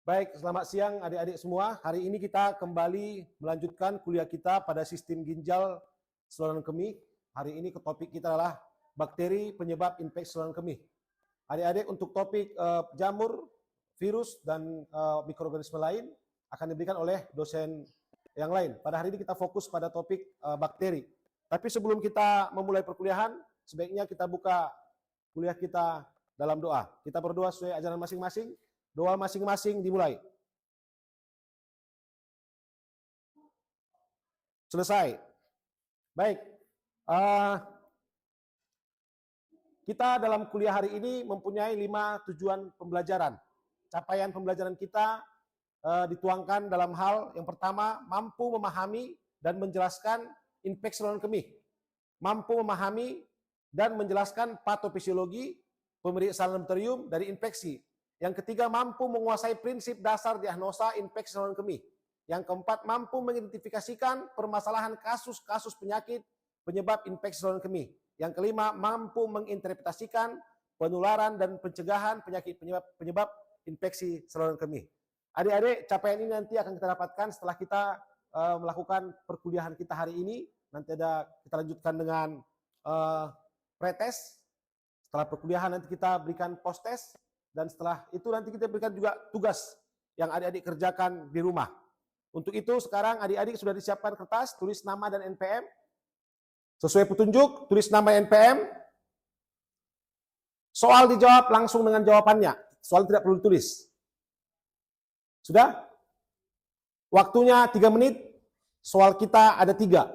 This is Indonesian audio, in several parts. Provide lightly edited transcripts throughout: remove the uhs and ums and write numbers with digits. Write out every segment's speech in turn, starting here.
Baik, selamat siang adik-adik semua. Hari ini kita kembali melanjutkan kuliah kita pada sistem ginjal saluran kemih. Hari ini topik kita adalah bakteri penyebab infeksi saluran kemih. Adik-adik, untuk topik jamur, virus, dan mikroorganisme lain akan diberikan oleh dosen yang lain. Pada hari ini kita fokus pada topik bakteri. Tapi sebelum kita memulai perkuliahan, sebaiknya kita buka kuliah kita dalam doa. Kita berdoa sesuai ajaran masing-masing. Doa masing-masing dimulai. Selesai. Baik. Kita dalam kuliah hari ini mempunyai 5 tujuan pembelajaran. Capaian pembelajaran kita dituangkan dalam hal yang pertama, mampu memahami dan menjelaskan infeksi saluran kemih. Mampu memahami dan menjelaskan patofisiologi, pemeriksaan laboratorium dari infeksi. Yang ketiga, mampu menguasai prinsip dasar diagnosa infeksi saluran kemih. Yang keempat, mampu mengidentifikasikan permasalahan kasus-kasus penyakit penyebab infeksi saluran kemih. Yang kelima, mampu menginterpretasikan penularan dan pencegahan penyakit penyebab infeksi saluran kemih. Adik-adik, capaian ini nanti akan kita dapatkan setelah kita melakukan perkuliahan kita hari ini. Nanti kita lanjutkan dengan pretest. Setelah perkuliahan nanti kita berikan post-test. Dan setelah itu nanti kita berikan juga tugas yang adik-adik kerjakan di rumah. Untuk itu sekarang adik-adik sudah disiapkan kertas, tulis nama dan NPM. Sesuai petunjuk, tulis nama NPM. Soal dijawab langsung dengan jawabannya. Soal tidak perlu ditulis. Sudah? Waktunya 3 menit. Soal kita ada 3.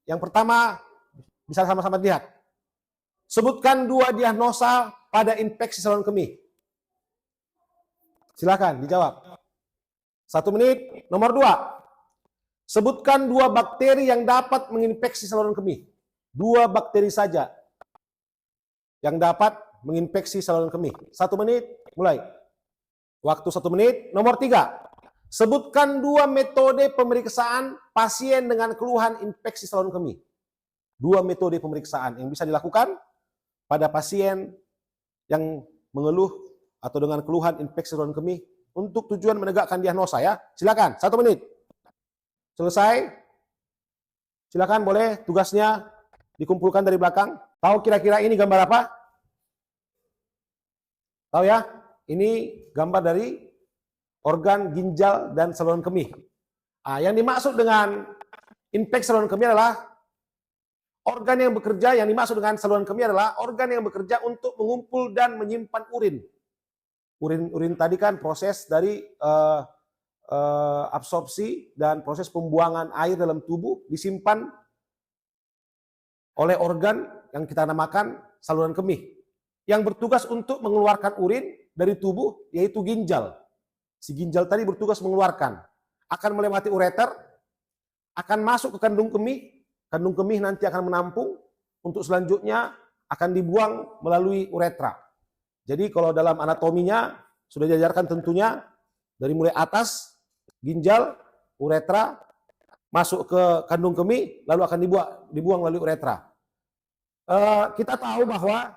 Yang pertama, bisa sama-sama lihat. Sebutkan 2 diagnosa pada infeksi saluran kemih. Silakan dijawab. 1 menit. Nomor 2. Sebutkan 2 bakteri yang dapat menginfeksi saluran kemih. 2 bakteri saja yang dapat menginfeksi saluran kemih. 1 menit. Mulai. Waktu 1 menit. Nomor 3. Sebutkan 2 metode pemeriksaan pasien dengan keluhan infeksi saluran kemih. 2 metode pemeriksaan yang bisa dilakukan pada pasien yang mengeluh atau dengan keluhan infeksi saluran kemih untuk tujuan menegakkan diagnosa ya. Silakan, 1 menit. Selesai. Silakan, boleh tugasnya dikumpulkan dari belakang. Tahu kira-kira ini gambar apa? Tahu ya? Ini gambar dari organ ginjal dan saluran kemih. Yang dimaksud dengan infeksi saluran kemih adalah organ yang bekerja, yang dimaksud dengan saluran kemih adalah organ yang bekerja untuk mengumpul dan menyimpan urin. Urin tadi kan proses dari absorpsi dan proses pembuangan air dalam tubuh disimpan oleh organ yang kita namakan saluran kemih. Yang bertugas untuk mengeluarkan urin dari tubuh yaitu ginjal. Si ginjal tadi bertugas mengeluarkan. Akan melewati ureter, akan masuk ke kandung kemih nanti akan menampung, untuk selanjutnya akan dibuang melalui uretra. Jadi kalau dalam anatominya sudah diajarkan tentunya dari mulai atas, ginjal, uretra, masuk ke kandung kemih, lalu akan dibuang melalui uretra. Kita tahu bahwa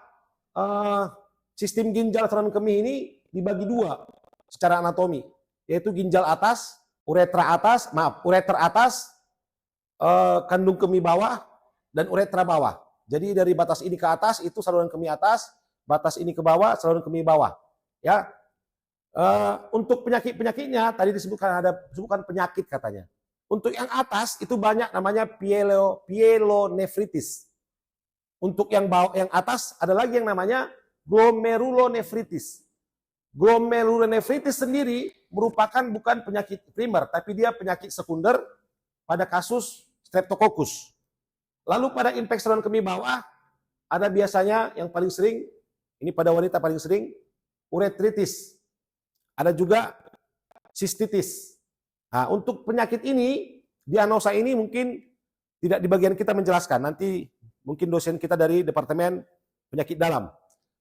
sistem ginjal saluran kemih ini dibagi 2 secara anatomi, yaitu ginjal atas, uretra atas, kandung kemih bawah, dan uretra bawah. Jadi dari batas ini ke atas itu saluran kemih atas, batas ini ke bawah saluran kemih bawah. Ya, untuk penyakit-penyakitnya tadi disebutkan penyakit katanya. Untuk yang atas itu banyak namanya pyelonefritis. Untuk yang bawah, yang atas ada lagi yang namanya glomerulonefritis. Glomerulonefritis sendiri merupakan bukan penyakit primer, tapi dia penyakit sekunder pada kasus Streptococcus. Lalu pada infeksi saluran kemih bawah ada biasanya yang paling sering, ini pada wanita paling sering, uretritis. Ada juga sistitis. Nah, untuk penyakit ini, diagnosa ini mungkin tidak di bagian kita menjelaskan. Nanti mungkin dosen kita dari Departemen Penyakit Dalam.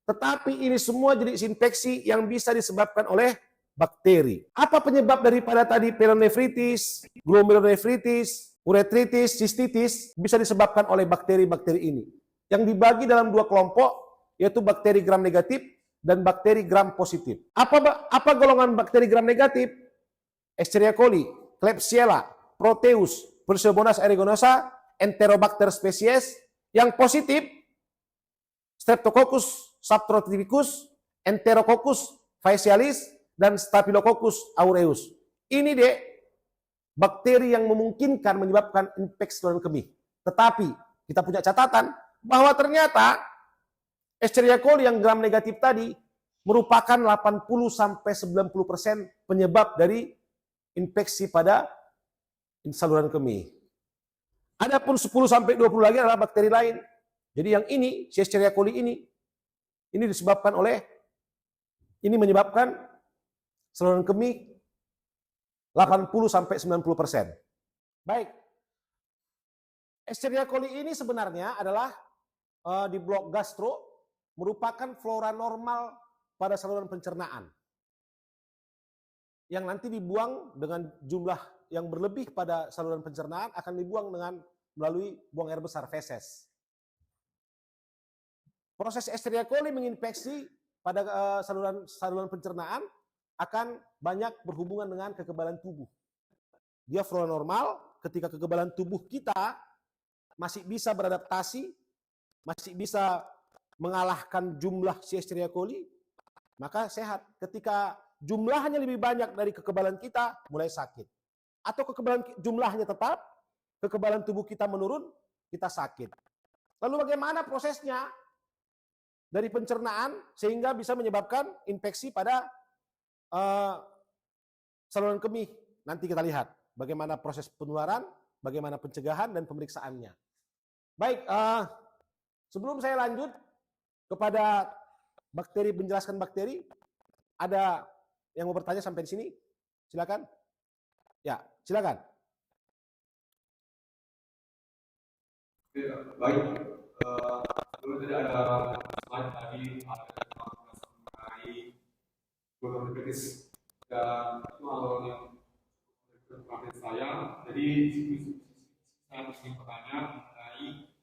Tetapi ini semua jenis infeksi yang bisa disebabkan oleh bakteri. Apa penyebab daripada tadi pyelonefritis, glomerulonefritis, uretritis, sistitis bisa disebabkan oleh bakteri-bakteri ini. Yang dibagi dalam 2 kelompok, yaitu bakteri gram negatif dan bakteri gram positif. Apa golongan bakteri gram negatif? Escherichia coli, Klebsiella, Proteus, Pseudomonas aeruginosa, Enterobacter species. Yang positif, Streptococcus subtrophicus, Enterococcus faecialis, dan Staphylococcus aureus. Ini deh bakteri yang memungkinkan menyebabkan infeksi saluran kemih. Tetapi kita punya catatan bahwa ternyata Escherichia coli yang gram negatif tadi merupakan 80-90% penyebab dari infeksi pada saluran kemih. Adapun 10-20 lagi adalah bakteri lain. Jadi yang ini, si Escherichia coli ini disebabkan oleh, ini menyebabkan saluran kemih 80-90%. Baik. Escherichia coli ini sebenarnya adalah di blok gastro merupakan flora normal pada saluran pencernaan. Yang nanti dibuang dengan jumlah yang berlebih pada saluran pencernaan akan dibuang melalui buang air besar, feses. Proses Escherichia coli menginfeksi pada saluran pencernaan akan banyak berhubungan dengan kekebalan tubuh. Dia flora normal, ketika kekebalan tubuh kita masih bisa beradaptasi, masih bisa mengalahkan jumlah si Escherichia coli, maka sehat. Ketika jumlahnya lebih banyak dari kekebalan kita, mulai sakit. Atau kekebalan jumlahnya tetap, kekebalan tubuh kita menurun, kita sakit. Lalu bagaimana prosesnya dari pencernaan sehingga bisa menyebabkan infeksi pada saluran kemih? Nanti kita lihat bagaimana proses penularan, bagaimana pencegahan dan pemeriksaannya. Baik, sebelum saya lanjut kepada bakteri, menjelaskan bakteri, ada yang mau bertanya sampai di sini? Silakan. Ya, silakan. Baik, kalau tidak ada slide tadi ada mengenai glomerulonephritis dan itu hal yang perhatian saya. Jadi saya ingin bertanya mengenai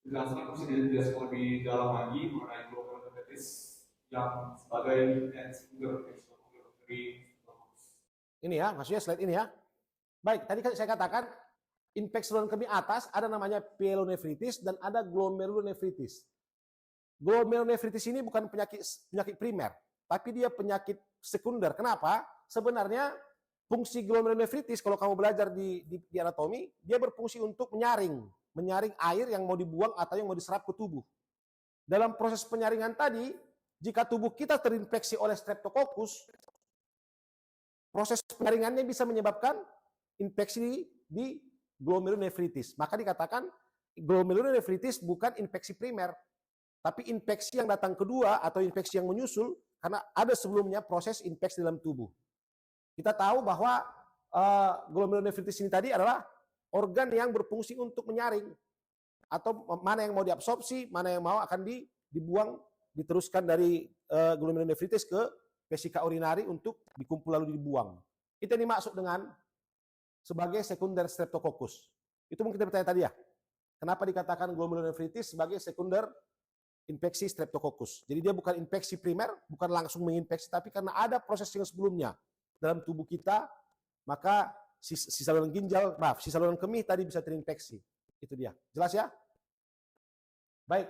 penjelasan, bisa dijelaskan lebih dalam lagi mengenai glomerulonephritis yang sebagai sumber dari. Ini ya, maksudnya slide ini ya. Baik, tadi kan saya katakan infeksi saluran kemih atas ada namanya pyelonefritis dan ada glomerulonefritis. Glomerulonefritis ini bukan penyakit primer, tapi dia penyakit sekunder. Kenapa? Sebenarnya fungsi glomerulonefritis kalau kamu belajar di anatomi, dia berfungsi untuk menyaring air yang mau dibuang atau yang mau diserap ke tubuh. Dalam proses penyaringan tadi, jika tubuh kita terinfeksi oleh Streptococcus, proses penyaringannya bisa menyebabkan infeksi di glomerulonefritis. Maka dikatakan glomerulonefritis bukan infeksi primer, tapi infeksi yang datang kedua atau infeksi yang menyusul karena ada sebelumnya proses infeksi dalam tubuh. Kita tahu bahwa glomerulonefritis ini tadi adalah organ yang berfungsi untuk menyaring atau mana yang mau diabsorpsi, mana yang mau akan dibuang, diteruskan dari glomerulonefritis ke vesika urinari untuk dikumpul lalu dibuang. Itu yang dimaksud dengan sebagai sekunder Streptococcus. Itu mungkin kita bertanya tadi ya. Kenapa dikatakan glomerulonefritis sebagai sekunder infeksi Streptococcus? Jadi dia bukan infeksi primer, bukan langsung menginfeksi, tapi karena ada proses yang sebelumnya dalam tubuh kita, maka si saluran si saluran kemih tadi bisa terinfeksi. Itu dia. Jelas ya? Baik,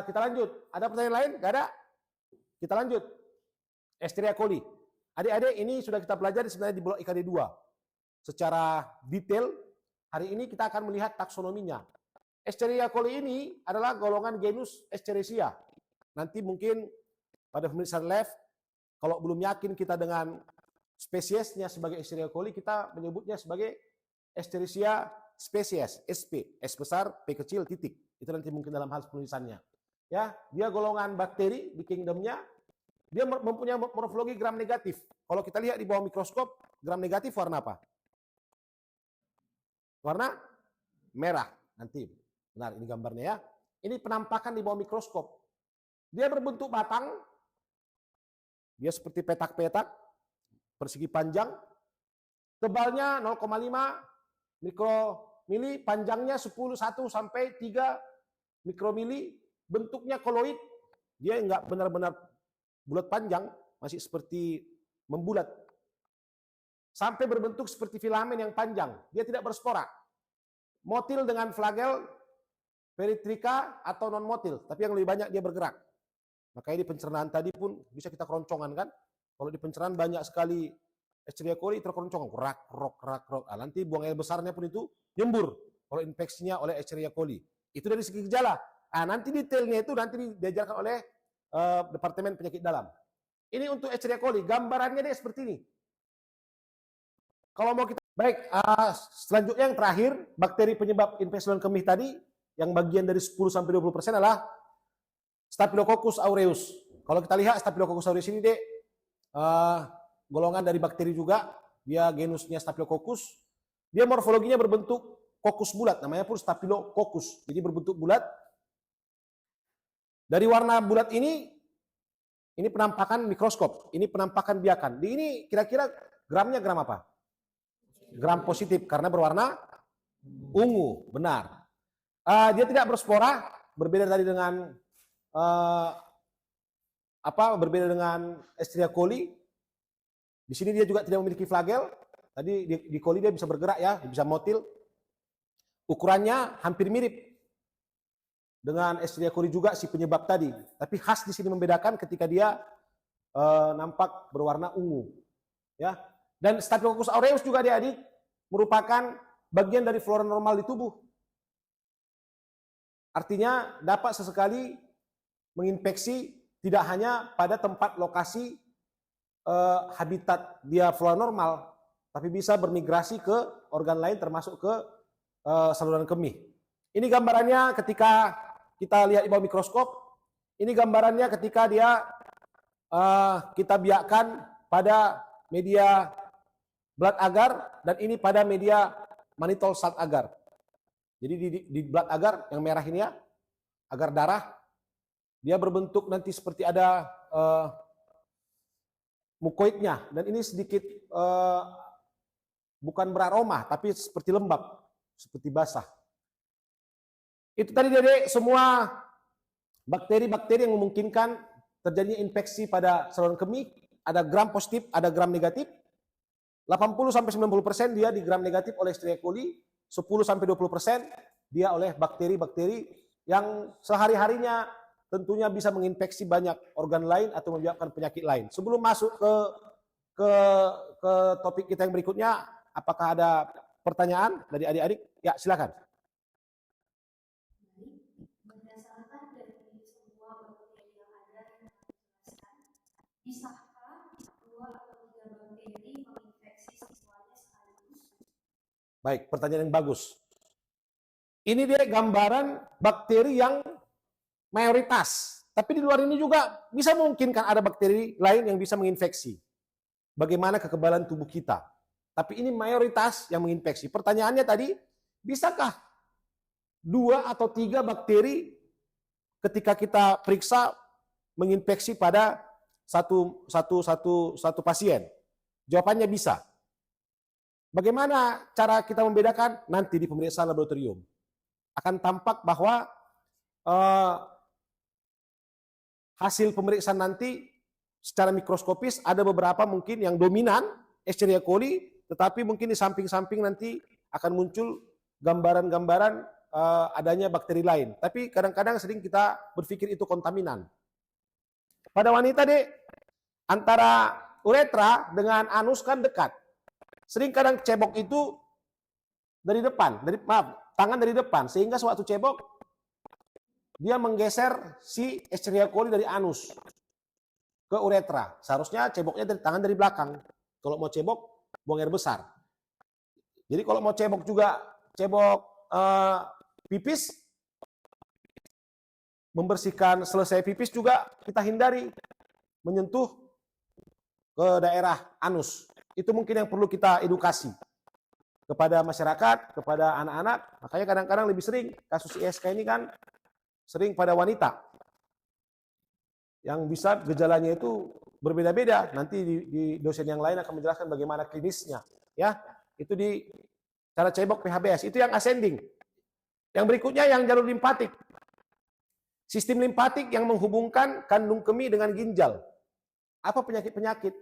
kita lanjut. Ada pertanyaan lain? Gak ada? Kita lanjut. Escherichia coli. Adik-adik, ini sudah kita pelajari sebenarnya di blok IKD 2. Secara detail, hari ini kita akan melihat taksonominya. Escherichia coli ini adalah golongan genus Escherichia. Nanti mungkin pada pemeriksaan lab, kalau belum yakin kita dengan spesiesnya sebagai Escherichia coli, kita menyebutnya sebagai Escherichia spesies, SP, S besar, P kecil, titik. Itu nanti mungkin dalam hal penulisannya. Ya, dia golongan bakteri di kingdomnya. Dia mempunyai morfologi gram negatif. Kalau kita lihat di bawah mikroskop, gram negatif warna apa? Warna merah. Nanti, benar ini gambarnya ya. Ini penampakan di bawah mikroskop. Dia berbentuk batang. Dia seperti petak-petak, persegi panjang. Tebalnya 0,5 mikromili, panjangnya 1 sampai 3 mikromili. Bentuknya koloid. Dia enggak benar-benar bulat panjang, masih seperti membulat. Sampai berbentuk seperti filamen yang panjang. Dia tidak berspora. Motil dengan flagel, peritrika atau non-motil. Tapi yang lebih banyak dia bergerak. Makanya di pencernaan tadi pun bisa kita keroncongan kan. Kalau di pencernaan banyak sekali Escherichia coli terkeroncong. Rak, rok. Nanti buang air besarnya pun itu nyembur. Kalau infeksinya oleh Escherichia coli. Itu dari segi gejala. Nanti detailnya itu nanti diajarkan oleh Departemen Penyakit Dalam. Ini untuk Escherichia coli. Gambarannya dia seperti ini. Kalau mau kita baik, selanjutnya yang terakhir, bakteri penyebab infeksi saluran kemih tadi yang bagian dari 10-20% adalah Staphylococcus aureus. Kalau kita lihat Staphylococcus aureus ini dek, golongan dari bakteri juga, dia genusnya Staphylococcus. Dia morfologinya berbentuk kokus bulat, namanya pun Staphylococcus. Jadi berbentuk bulat. Dari warna bulat ini penampakan mikroskop, ini penampakan biakan. Di ini kira-kira gramnya gram apa? Gram positif karena berwarna ungu, benar. Dia tidak berspora, berbeda tadi dengan berbeda dengan Escherichia coli. Di sini dia juga tidak memiliki flagel. Tadi di coli dia bisa bergerak ya, bisa motil. Ukurannya hampir mirip dengan Escherichia coli juga si penyebab tadi. Tapi khas di sini membedakan ketika dia nampak berwarna ungu. Ya. Dan Staphylococcus aureus juga adik-adik merupakan bagian dari flora normal di tubuh. Artinya dapat sesekali menginfeksi tidak hanya pada tempat lokasi habitat dia flora normal, tapi bisa bermigrasi ke organ lain termasuk ke saluran kemih. Ini gambarannya ketika kita lihat di bawah mikroskop. Ini gambarannya ketika dia kita biakkan pada media blood agar dan ini pada media mannitol salt agar. Jadi di blood agar yang merah ini ya, agar darah, dia berbentuk nanti seperti ada mukoidnya dan ini sedikit bukan beraroma tapi seperti lembab, seperti basah. Itu tadi Dede semua bakteri-bakteri yang memungkinkan terjadinya infeksi pada saluran kemih, ada gram positif, ada gram negatif. 80-90% dia di gram negatif oleh Escherichia coli, 10-20% dia oleh bakteri-bakteri yang sehari-harinya tentunya bisa menginfeksi banyak organ lain atau menyebabkan penyakit lain. Sebelum masuk ke topik kita yang berikutnya, apakah ada pertanyaan dari adik-adik? Ya, silakan. Berdasarkan dari semua bakteri yang ada yang dijelaskan, bisakah 2 atau 3 bakteri menginfeksi siswanya sekaligus? Baik, pertanyaan yang bagus. Ini dia gambaran bakteri yang mayoritas. Tapi di luar ini juga bisa memungkinkan ada bakteri lain yang bisa menginfeksi. Bagaimana kekebalan tubuh kita. Tapi ini mayoritas yang menginfeksi. Pertanyaannya tadi, bisakah 2 atau 3 bakteri ketika kita periksa menginfeksi pada satu pasien? Jawabannya bisa. Bagaimana cara kita membedakan? Nanti di pemeriksaan laboratorium. Akan tampak bahwa hasil pemeriksaan nanti secara mikroskopis ada beberapa mungkin yang dominan Escherichia coli, tetapi mungkin di samping-samping nanti akan muncul gambaran-gambaran adanya bakteri lain. Tapi kadang-kadang sering kita berpikir itu kontaminan. Pada wanita deh, antara uretra dengan anus kan dekat. Sering kadang cebok itu dari depan, tangan dari depan, sehingga sewaktu cebok dia menggeser si Escherichia coli dari anus ke uretra. Seharusnya ceboknya dari tangan dari belakang. Kalau mau cebok, buang air besar. Jadi kalau mau cebok juga, cebok pipis, membersihkan selesai pipis juga kita hindari menyentuh ke daerah anus. Itu mungkin yang perlu kita edukasi kepada masyarakat, kepada anak-anak. Makanya kadang-kadang lebih sering kasus ISK ini kan sering pada wanita yang bisa gejalanya itu berbeda-beda. Nanti di dosen yang lain akan menjelaskan bagaimana klinisnya. Ya, itu di cara cebok PHBS. Itu yang ascending. Yang berikutnya yang jalur limpatik. Sistem limpatik yang menghubungkan kandung kemih dengan ginjal. Apa penyakit-penyakit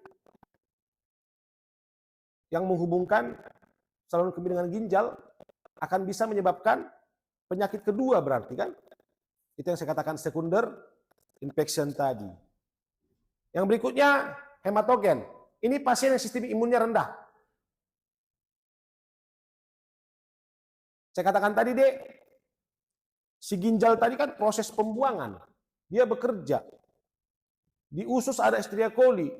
yang menghubungkan saluran kemih dengan ginjal akan bisa menyebabkan penyakit kedua berarti kan? Itu yang saya katakan sekunder infection tadi. Yang berikutnya hematogen. Ini pasien yang sistem imunnya rendah. Saya katakan tadi dek, si ginjal tadi kan proses pembuangan. Dia bekerja. Di usus ada Escherichia coli.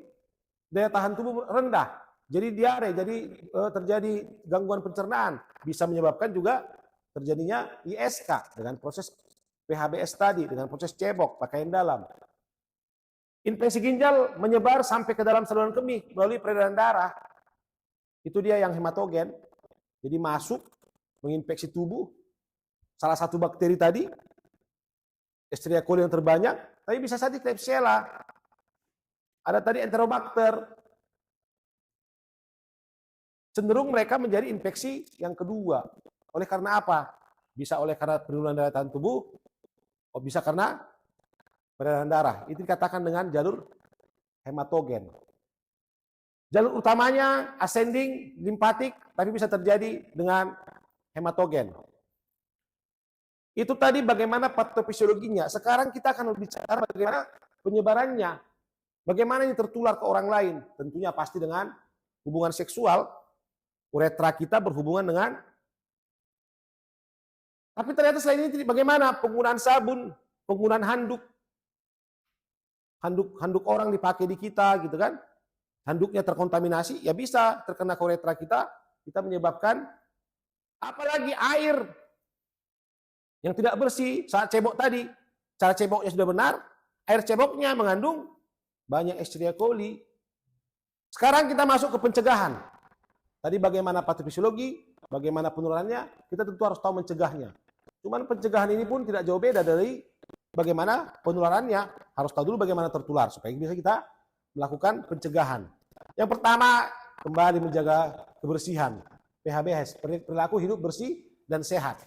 Daya tahan tubuh rendah. Jadi diare, jadi terjadi gangguan pencernaan. Bisa menyebabkan juga terjadinya ISK dengan proses PHBS tadi, dengan proses cebok, pakaian dalam. Infeksi ginjal menyebar sampai ke dalam saluran kemih melalui peredaran darah. Itu dia yang hematogen. Jadi masuk, menginfeksi tubuh. Salah satu bakteri tadi, Escherichia coli yang terbanyak, tapi bisa saja Klebsiella. Ada tadi Enterobacter. Cenderung mereka menjadi infeksi yang kedua. Oleh karena apa? Bisa oleh karena penurunan daya tahan tubuh, bisa karena peredaran darah. Itu dikatakan dengan jalur hematogen. Jalur utamanya ascending, limpatik, tapi bisa terjadi dengan hematogen. Itu tadi bagaimana patofisiologinya. Sekarang kita akan berbicara bagaimana penyebarannya. Bagaimana ini tertular ke orang lain. Tentunya pasti dengan hubungan seksual. Uretra kita berhubungan dengan. Tapi ternyata selain ini bagaimana penggunaan sabun, penggunaan handuk. Handuk orang dipakai di kita gitu kan. Handuknya terkontaminasi, ya bisa terkena ke uretra kita menyebabkan apalagi air yang tidak bersih saat cebok tadi. Cara ceboknya sudah benar, air ceboknya mengandung banyak Escherichia coli. Sekarang kita masuk ke pencegahan. Tadi bagaimana patofisiologi, bagaimana penularannya, kita tentu harus tahu mencegahnya. Cuman pencegahan ini pun tidak jauh beda dari bagaimana penularannya. Harus tahu dulu bagaimana tertular supaya bisa kita melakukan pencegahan. Yang pertama, kembali menjaga kebersihan. PHBS, perilaku hidup bersih dan sehat.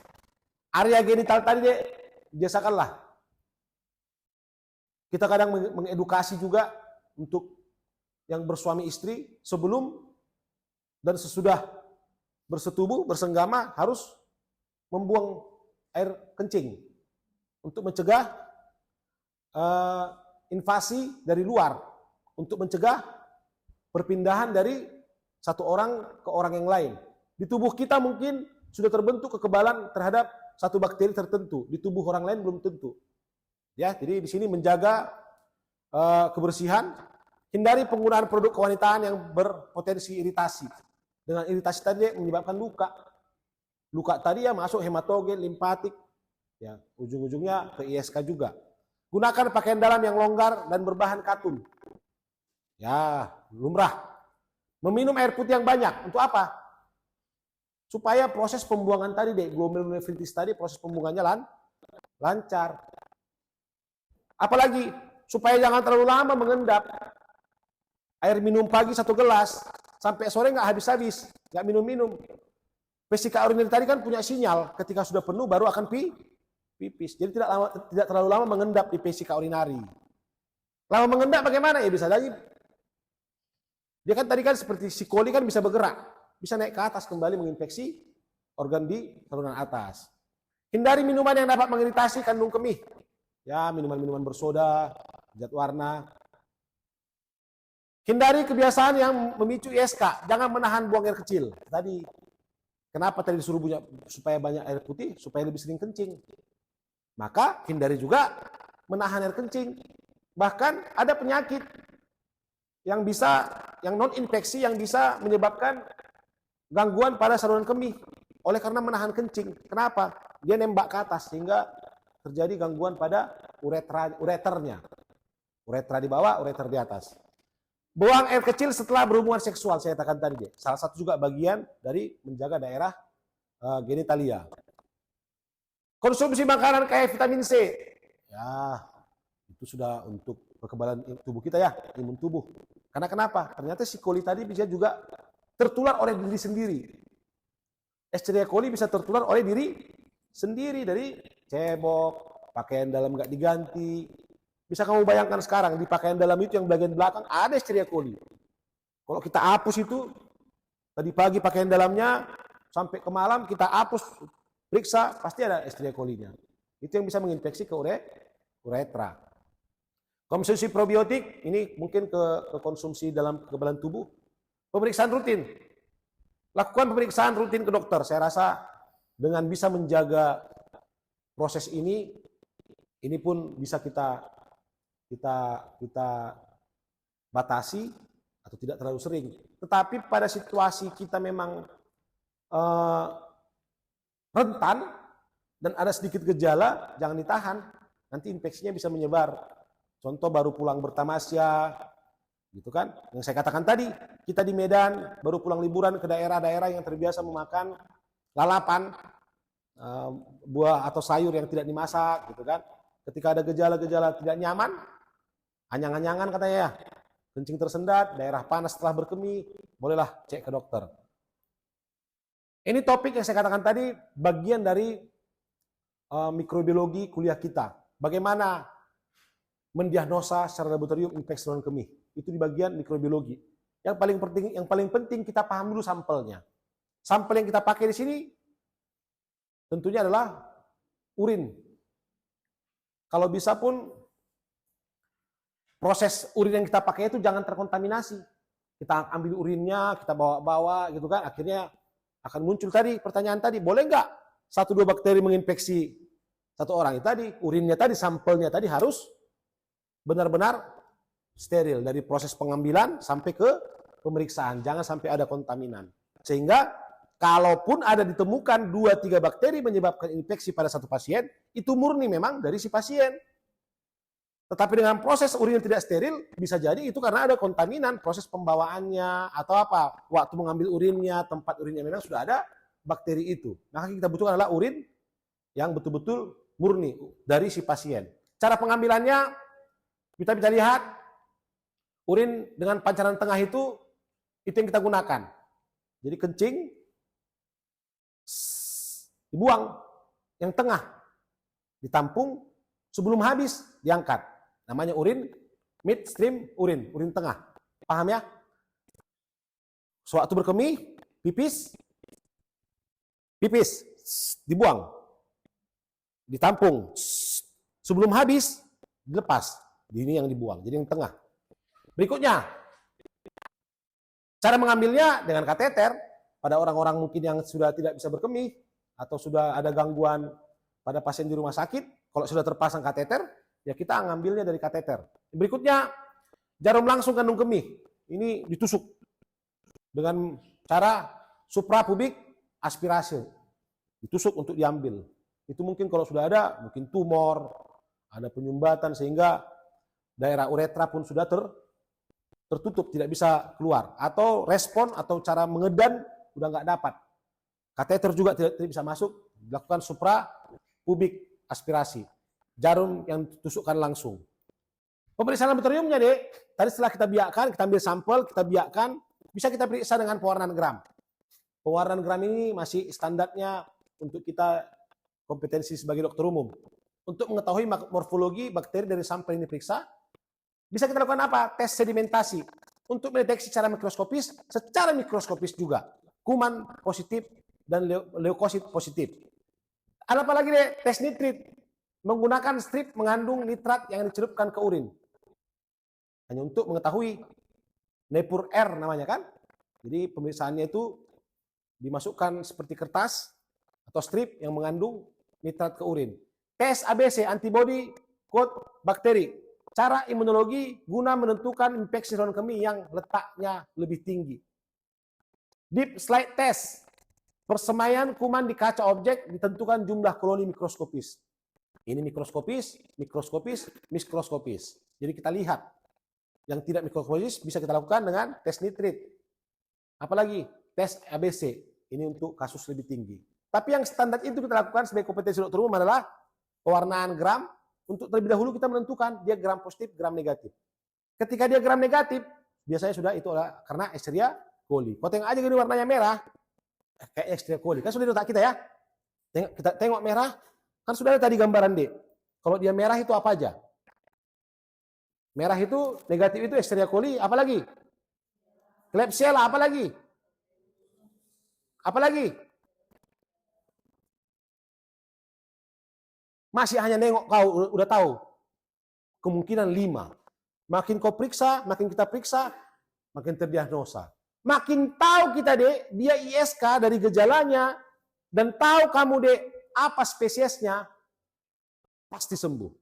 Area genital tadi biasakanlah. Kita kadang mengedukasi juga untuk yang bersuami istri sebelum dan sesudah bersetubuh, bersenggama harus membuang air kencing untuk mencegah invasi dari luar, untuk mencegah perpindahan dari satu orang ke orang yang lain. Di tubuh kita mungkin sudah terbentuk kekebalan terhadap satu bakteri tertentu, di tubuh orang lain belum tentu. Ya, jadi di sini menjaga kebersihan, hindari penggunaan produk kewanitaan yang berpotensi iritasi. Dengan iritasi tadi menyebabkan luka. Luka tadi ya masuk hematogen, limpatik, ya ujung-ujungnya ke ISK juga. Gunakan pakaian dalam yang longgar dan berbahan katun. Ya, lumrah. Meminum air putih yang banyak. Untuk apa? Supaya proses pembuangan tadi glomerulonefritis tadi proses pembuangannya lancar. Apalagi supaya jangan terlalu lama mengendap. Air minum pagi 1 gelas sampai sore nggak habis-habis, nggak minum-minum. Vesika urinary tadi kan punya sinyal, ketika sudah penuh baru akan pipis. Jadi tidak terlalu lama mengendap di vesika urinary. Lama mengendap bagaimana? Ya bisa lagi. Dia kan tadi kan seperti si coli kan bisa bergerak, bisa naik ke atas kembali menginfeksi organ di saluran atas. Hindari minuman yang dapat mengiritasi kandung kemih. Ya, minuman-minuman bersoda, zat warna. Hindari kebiasaan yang memicu ISK. Jangan menahan buang air kecil. Tadi, kenapa tadi disuruh supaya banyak air putih? Supaya lebih sering kencing. Maka hindari juga menahan air kencing. Bahkan ada penyakit yang non-infeksi yang bisa menyebabkan gangguan pada saluran kemih. Oleh karena menahan kencing. Kenapa? Dia nembak ke atas sehingga terjadi gangguan pada ureternya. Uretra di bawah, ureter di atas. Buang air kecil setelah berhubungan seksual, saya katakan tadi. Salah satu juga bagian dari menjaga daerah genitalia. Konsumsi makanan kayak vitamin C. Ya, itu sudah untuk kekebalan tubuh kita ya, imun tubuh. Karena kenapa? Ternyata si coli tadi bisa juga tertular oleh diri sendiri. Escherichia coli bisa tertular oleh diri sendiri dari cebok, pakaian dalam nggak diganti, Bisa kamu bayangkan sekarang di pakaian dalam itu yang bagian belakang ada Escherichia coli. Kalau kita hapus itu, tadi pagi pakaian dalamnya sampai ke malam kita hapus, periksa, pasti ada Escherichia coli-nya. Itu yang bisa menginfeksi ke uretra. Konsumsi probiotik, ini mungkin ke konsumsi dalam kekebalan tubuh. Pemeriksaan rutin. Lakukan pemeriksaan rutin ke dokter. Saya rasa dengan bisa menjaga proses ini pun bisa kita batasi atau tidak terlalu sering. Tetapi pada situasi kita memang rentan dan ada sedikit gejala, jangan ditahan. Nanti infeksinya bisa menyebar. Contoh baru pulang bertamasya, gitu kan? Yang saya katakan tadi, kita di Medan baru pulang liburan ke daerah-daerah yang terbiasa memakan lalapan, buah atau sayur yang tidak dimasak, gitu kan? Ketika ada gejala-gejala tidak nyaman, anyang-anyangan katanya ya, kencing tersendat, daerah panas setelah berkemih, bolehlah cek ke dokter. Ini topik yang saya katakan tadi bagian dari mikrobiologi kuliah kita. Bagaimana mendiagnosa secara laboratorium infeksi saluran kemih. Itu di bagian mikrobiologi. Yang paling penting kita paham dulu sampelnya. Sampel yang kita pakai di sini tentunya adalah urin. Kalau bisa pun proses urin yang kita pakai itu jangan terkontaminasi. Kita ambil urinnya, kita bawa-bawa gitu kan, akhirnya akan muncul tadi pertanyaan tadi, boleh nggak 1-2 bakteri menginfeksi satu orang? Itu tadi, urinnya tadi, sampelnya tadi harus benar-benar steril dari proses pengambilan sampai ke pemeriksaan, jangan sampai ada kontaminan. Sehingga kalaupun ada ditemukan 2-3 bakteri menyebabkan infeksi pada satu pasien, itu murni memang dari si pasien. Tetapi dengan proses urin yang tidak steril, bisa jadi itu karena ada kontaminan, proses pembawaannya, atau apa, waktu mengambil urinnya, tempat urinnya memang sudah ada bakteri itu. Maka kita butuhkan adalah urin yang betul-betul murni dari si pasien. Cara pengambilannya, kita bisa lihat, urin dengan pancaran tengah itu yang kita gunakan. Jadi kencing, dibuang, yang tengah, ditampung, sebelum habis, diangkat. Namanya urin midstream urin, urin tengah. Paham ya? Sewaktu berkemih, pipis, dibuang, ditampung. Sebelum habis, dilepas. Ini yang dibuang, jadi yang tengah. Berikutnya, cara mengambilnya dengan kateter. Pada orang-orang mungkin yang sudah tidak bisa berkemih, atau sudah ada gangguan pada pasien di rumah sakit, kalau sudah terpasang kateter, ya kita ngambilnya dari kateter. Berikutnya, jarum langsung kandung kemih. Ini ditusuk dengan cara suprapubik aspirasi. Ditusuk untuk diambil. Itu mungkin kalau sudah ada, mungkin tumor, ada penyumbatan sehingga daerah uretra pun sudah tertutup, tidak bisa keluar. Atau respon atau cara mengedan udah nggak dapat. Kateter juga tidak bisa masuk, dilakukan suprapubik aspirasi. Jarum yang ditusukkan langsung. Pemeriksaan laboratoriumnya, Dek, tadi setelah kita biakkan, kita ambil sampel, kita biakkan, bisa kita periksa dengan pewarnaan gram. Pewarnaan gram ini masih standarnya untuk kita kompetensi sebagai dokter umum. Untuk mengetahui morfologi bakteri dari sampel yang diperiksa, bisa kita lakukan apa? Tes sedimentasi. Untuk mendeteksi secara mikroskopis juga. Kuman positif dan leukosit positif. Ada apa lagi, Dek? Tes nitrit. Menggunakan strip mengandung nitrat yang dicelupkan ke urin. Hanya untuk mengetahui Nepur R namanya kan. Jadi pemeriksaannya itu dimasukkan seperti kertas atau strip yang mengandung nitrat ke urin. Tes ABC, antibody code bakteri. Cara imunologi guna menentukan infeksi saluran kemih yang letaknya lebih tinggi. Deep slide test. Persemaian kuman di kaca objek ditentukan jumlah koloni mikroskopis. Ini mikroskopis. Jadi kita lihat. Yang tidak mikroskopis bisa kita lakukan dengan tes nitrit. Apalagi tes ABC. Ini untuk kasus lebih tinggi. Tapi yang standar itu kita lakukan sebagai kompetensi dokter umum adalah pewarnaan gram. Untuk terlebih dahulu kita menentukan dia gram positif, gram negatif. Ketika dia gram negatif, biasanya sudah itu adalah karena Escherichia coli. Kau tengok aja gini warnanya merah. Kayak Escherichia coli. Kan sudah di otak kita ya. Kita tengok merah. Kan sudah ada tadi gambaran D. Kalau dia merah itu apa aja? Merah itu negatif itu Escherichia coli, apalagi? Klebsiella, apalagi? Apalagi? Masih hanya nengok kau, udah tahu. Kemungkinan 5. Makin kau periksa, makin kita periksa, makin terdiagnosa. Makin tahu kita dek, dia ISK dari gejalanya, dan tahu kamu dek, apa spesiesnya, pasti sembuh.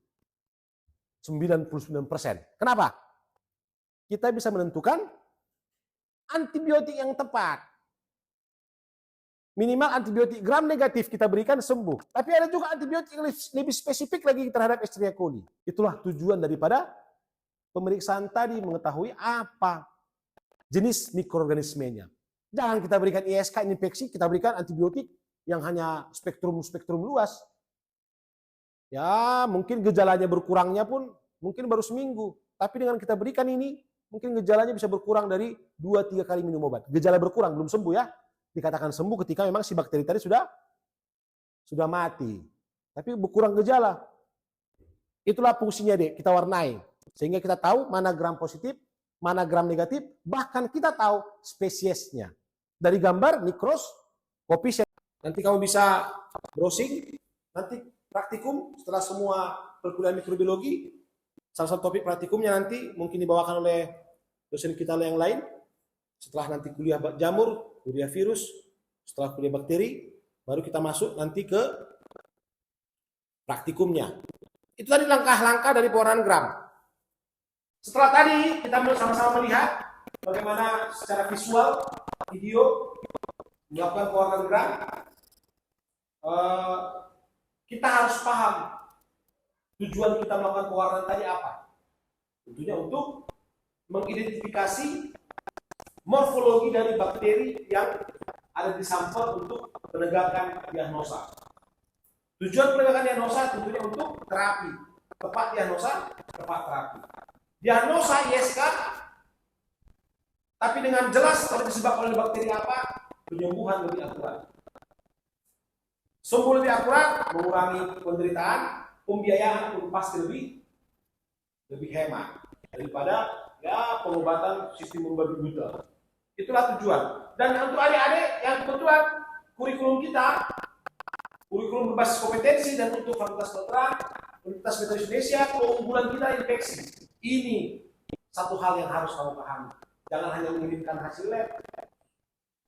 99%. Kenapa? Kita bisa menentukan antibiotik yang tepat. Minimal antibiotik gram negatif kita berikan sembuh. Tapi ada juga antibiotik yang lebih spesifik lagi terhadap Escherichia coli. Itulah tujuan daripada pemeriksaan tadi, mengetahui apa jenis mikroorganismenya. Jangan kita berikan ISK infeksi, kita berikan antibiotik yang hanya spektrum luas. Ya, mungkin gejalanya berkurangnya pun mungkin baru seminggu. Tapi dengan kita berikan ini, mungkin gejalanya bisa berkurang dari 2-3 kali minum obat. Gejala berkurang, belum sembuh ya. Dikatakan sembuh ketika memang si bakteri tadi sudah mati. Tapi berkurang gejala. Itulah fungsinya dek, kita warnai. Sehingga kita tahu mana gram positif, mana gram negatif, bahkan kita tahu spesiesnya. Dari gambar mikroskopi. Nanti kamu bisa browsing, nanti praktikum setelah semua perkuliahan mikrobiologi, salah satu topik praktikumnya nanti mungkin dibawakan oleh dosen kita yang lain. Setelah nanti kuliah jamur, kuliah virus, setelah kuliah bakteri, baru kita masuk nanti ke praktikumnya. Itu tadi langkah-langkah dari pewarnaan gram. Setelah tadi kita sama-sama melihat bagaimana secara visual, video, melakukan pewarnaan gram. Kita harus paham tujuan kita melakukan pewarnaan tadi apa. Tentunya untuk mengidentifikasi morfologi dari bakteri yang ada di sampel untuk penegakan diagnosa. Tujuan penegakan diagnosa tentunya untuk terapi. Tepat diagnosa, tepat terapi. Diagnosa ISK, tapi dengan jelas kalau disebabkan oleh bakteri apa, penyembuhan lebih akurat. Sembuh lebih akurat, mengurangi penderitaan, pembiayaan pun pasti lebih hemat daripada ya pengobatan sistem membabi buta. Itulah tujuan. Dan untuk adik-adik yang kebetulan kurikulum kita, kurikulum berbasis kompetensi dan untuk Fakultas Kedokteran, Universitas Medis Indonesia, keunggulan kita infeksi. Ini satu hal yang harus kamu pahami. Jangan hanya mengirimkan hasil lab.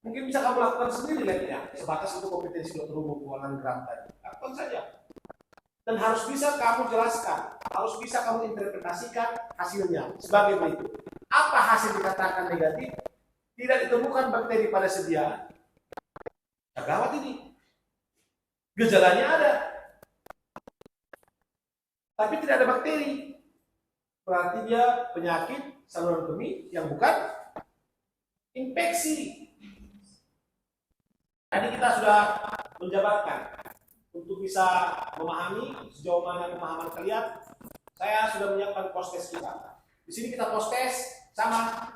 Mungkin bisa kamu lakukan sendiri labnya, sebatas untuk kompetensi dokter umum pewarnaan gram tadi. Lakukan saja. Dan harus bisa kamu jelaskan, harus bisa kamu interpretasikan hasilnya sebagai berikut. Apa hasil dikatakan negatif? Tidak ditemukan bakteri pada sedia. Gawat ini. Gejalanya ada. Tapi tidak ada bakteri. Berarti dia penyakit saluran kemih yang bukan infeksi. Tadi kita sudah menjabarkan untuk bisa memahami sejauh mana pemahaman kalian. Saya sudah menyiapkan post-test kita. Di sini kita post-test sama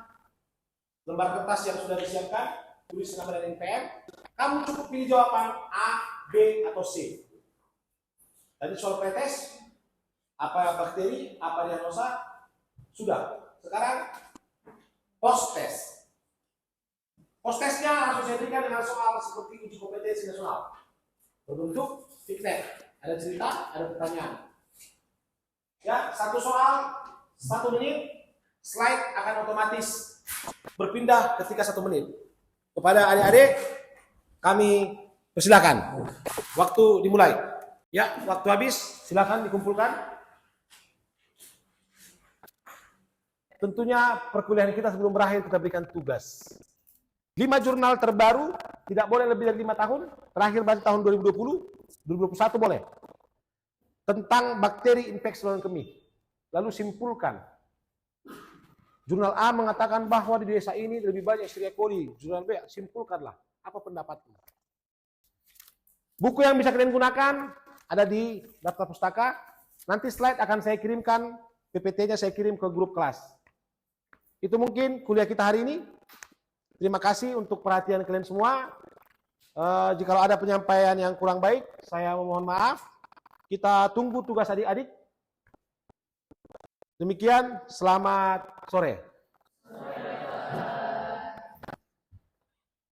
lembar kertas yang sudah disiapkan, tulis nama dan NPM. Kamu cukup pilih jawaban A, B, atau C. Tadi soal pretest, apa bakteri, apa diagnosa, sudah. Sekarang post-test. Post-testnya harus dijadikan dengan soal seperti uji kompetensi nasional. Berbentuk feedback. Ada cerita, ada pertanyaan. Ya, satu soal, 1 menit, slide akan otomatis berpindah ketika 1 menit. Kepada adik-adik, kami persilakan. Waktu dimulai. Ya, waktu habis, silakan dikumpulkan. Tentunya perkuliahan kita sebelum berakhir kita berikan tugas. 5 jurnal terbaru, tidak boleh lebih dari 5 tahun, terakhir berarti tahun 2020, 2021 boleh. Tentang bakteri infeksi saluran kemih. Lalu simpulkan. Jurnal A mengatakan bahwa di desa ini lebih banyak Escherichia coli. Jurnal B, simpulkanlah. Apa pendapatmu? Buku yang bisa kalian gunakan ada di daftar pustaka. Nanti slide akan saya kirimkan, PPT-nya saya kirim ke grup kelas. Itu mungkin kuliah kita hari ini. Terima kasih untuk perhatian kalian semua. Jika ada penyampaian yang kurang baik, saya mohon maaf. Kita tunggu tugas adik-adik. Demikian, selamat sore.